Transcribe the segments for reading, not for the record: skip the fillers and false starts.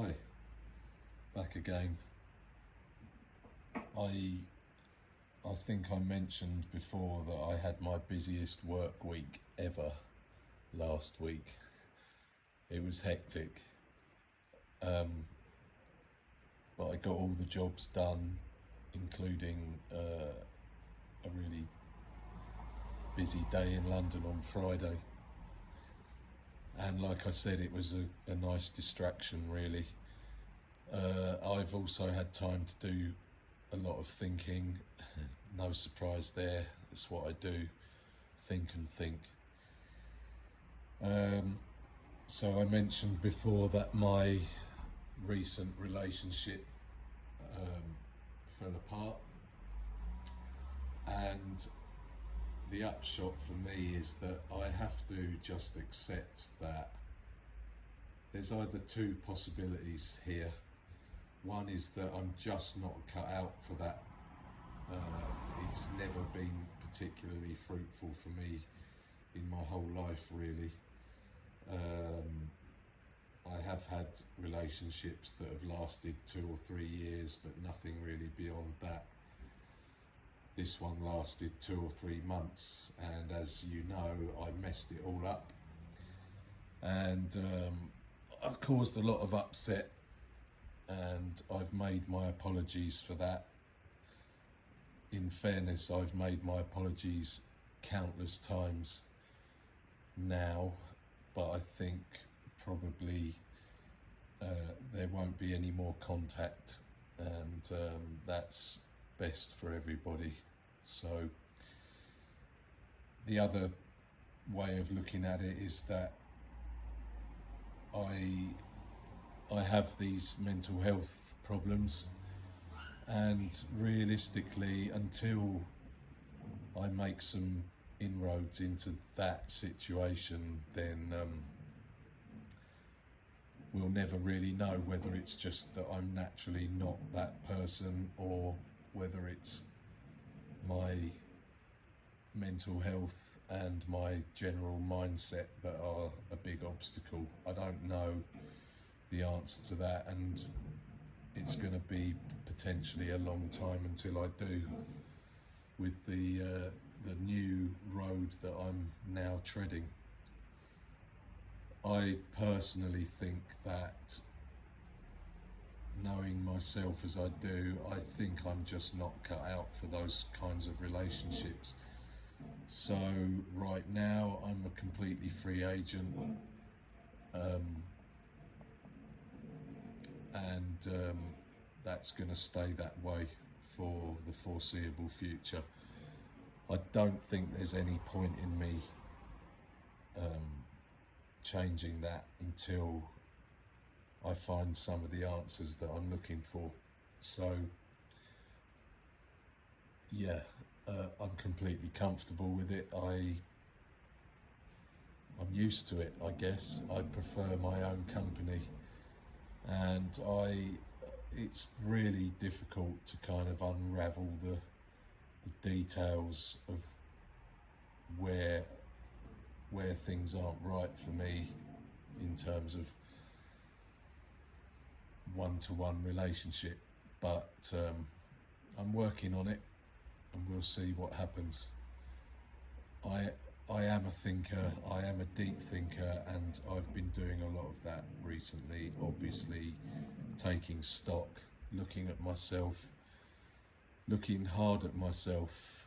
Hi, back again. I I think I mentioned before that I had my busiest work week ever last week. It was hectic, but I got all the jobs done, including a really busy day in London on Friday. And like I said, it was a nice distraction, really. I've also had time to do a lot of thinking. No surprise there. It's what I do, think and think. So I mentioned before that my recent relationship fell apart, and the upshot for me is that I have to just accept that there's either two possibilities here. One is that I'm just not cut out for that. It's never been particularly fruitful for me in my whole life, really. I have had relationships that have lasted 2 or 3 years, but nothing really beyond that. This one lasted 2 or 3 months, and as you know, I messed it all up, and I caused a lot of upset, and I've made my apologies for that. In fairness, I've made my apologies countless times now, but I think probably there won't be any more contact, and that's best for everybody. So the other way of looking at it is that I have these mental health problems, and realistically, until I make some inroads into that situation, then we'll never really know whether it's just that I'm naturally not that person, or whether it's my mental health and my general mindset that are a big obstacle. I don't know the answer to that, and it's going to be potentially a long time until I do, with the new road that I'm now treading. I personally think that, knowing myself as I do, I think I'm just not cut out for those kinds of relationships. So right now I'm a completely free agent, and that's going to stay that way for the foreseeable future. I don't think there's any point in me changing that until I find some of the answers that I'm looking for. So yeah, I'm completely comfortable with it. I'm used to it, I guess. I prefer my own company, and it's really difficult to kind of unravel the details of where things aren't right for me in terms of one-to-one relationship, but I'm working on it, and we'll see what happens. I am a thinker, I am a deep thinker, and I've been doing a lot of that recently, obviously taking stock, looking at myself, looking hard at myself.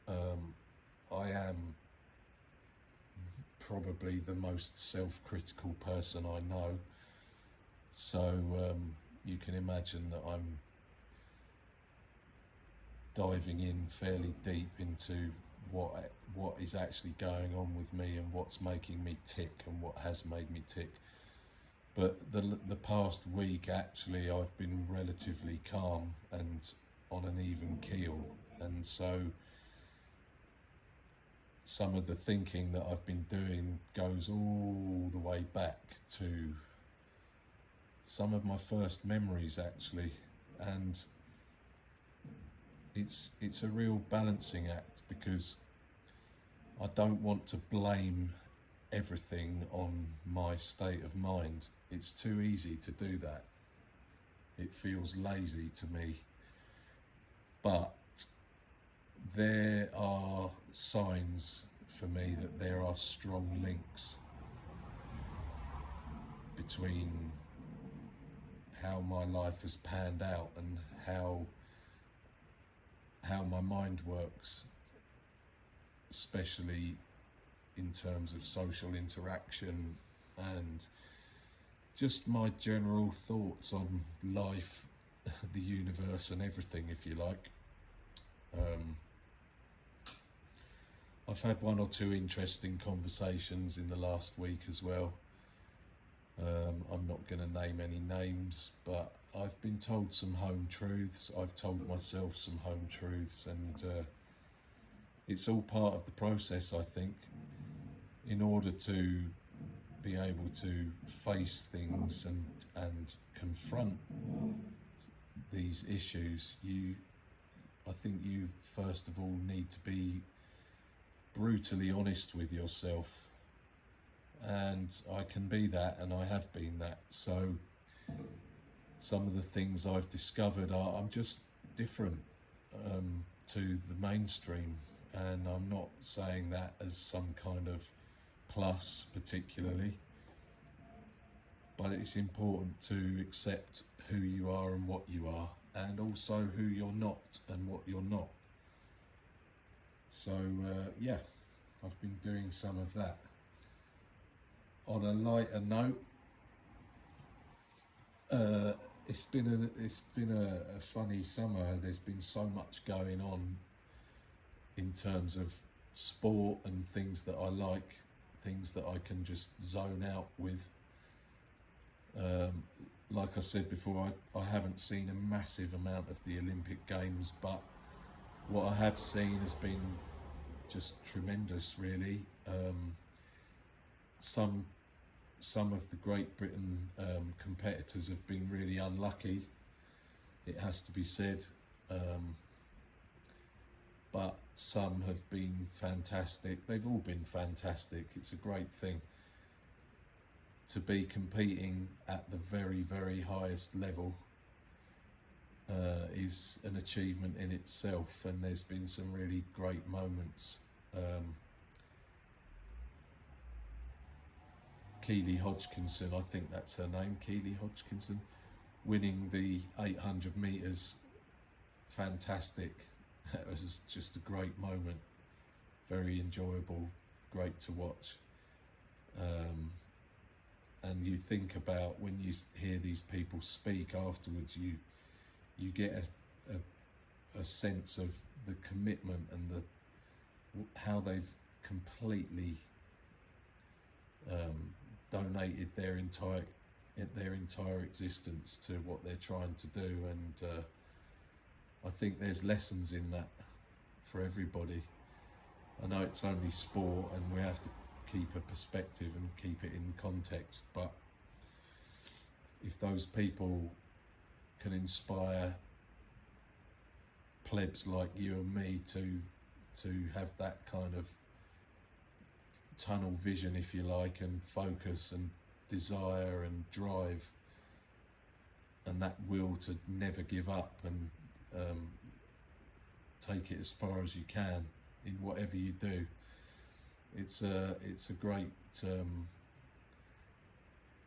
I am probably the most self-critical person I know, so you can imagine that I'm diving in fairly deep into what is actually going on with me, and what's making me tick, and what has made me tick. But the past week, actually, I've been relatively calm and on an even keel, and so some of the thinking that I've been doing goes all the way back to some of my first memories, actually, and it's a real balancing act, because I don't want to blame everything on my state of mind. It's too easy to do that. It feels lazy to me. But there are signs for me that there are strong links between how my life has panned out and how my mind works, especially in terms of social interaction and just my general thoughts on life, the universe and everything, if you like. I've had one or two interesting conversations in the last week as well. I'm not going to name any names, but I've been told some home truths. I've told myself some home truths, and it's all part of the process, I think. In order to be able to face things and confront these issues, I think you first of all need to be brutally honest with yourself, and I can be that, and I have been that. So some of the things I've discovered are I'm just different to the mainstream, and I'm not saying that as some kind of plus particularly, but it's important to accept who you are and what you are, and also who you're not and what you're not. So yeah, I've been doing some of that. On a lighter note, it's been a funny summer. There's been so much going on in terms of sport and things that I like, things that I can just zone out with. Like I said before, I haven't seen a massive amount of the Olympic Games, but what I have seen has been just tremendous, really. Some of the Great Britain competitors have been really unlucky, it has to be said, but some have been fantastic. They've all been fantastic. It's a great thing to be competing at the very, very highest level. Is an achievement in itself, and there's been some really great moments. Keely Hodgkinson, I think that's her name, Keely Hodgkinson, winning the 800 metres, fantastic. It was just a great moment, very enjoyable, great to watch. And you think about, when you hear these people speak afterwards, you get a sense of the commitment and how they've completely donated their entire existence to what they're trying to do, and I think there's lessons in that for everybody. I know it's only sport and we have to keep a perspective and keep it in context, but if those people can inspire plebs like you and me to have that kind of tunnel vision, if you like, and focus and desire and drive, and that will to never give up and take it as far as you can in whatever you do, it's a great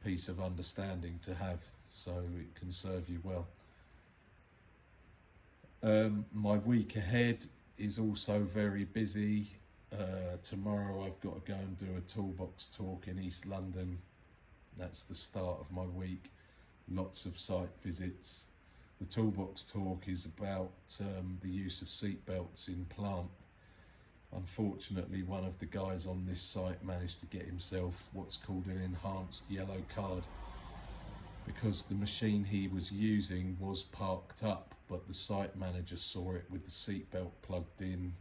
piece of understanding to have, so it can serve you well. My week ahead is also very busy. Tomorrow I've got to go and do a toolbox talk in East London. That's the start of my week. Lots of site visits. The toolbox talk is about the use of seat belts in plant. Unfortunately, one of the guys on this site managed to get himself what's called an enhanced yellow card, because the machine he was using was parked up, but the site manager saw it with the seatbelt plugged in.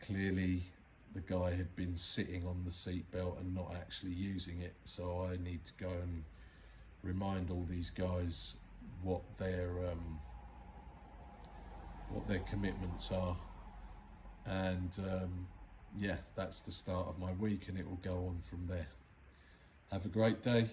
Clearly the guy had been sitting on the seatbelt and not actually using it, so I need to go and remind all these guys what their commitments are, and yeah, that's the start of my week, and it will go on from there. Have a great day.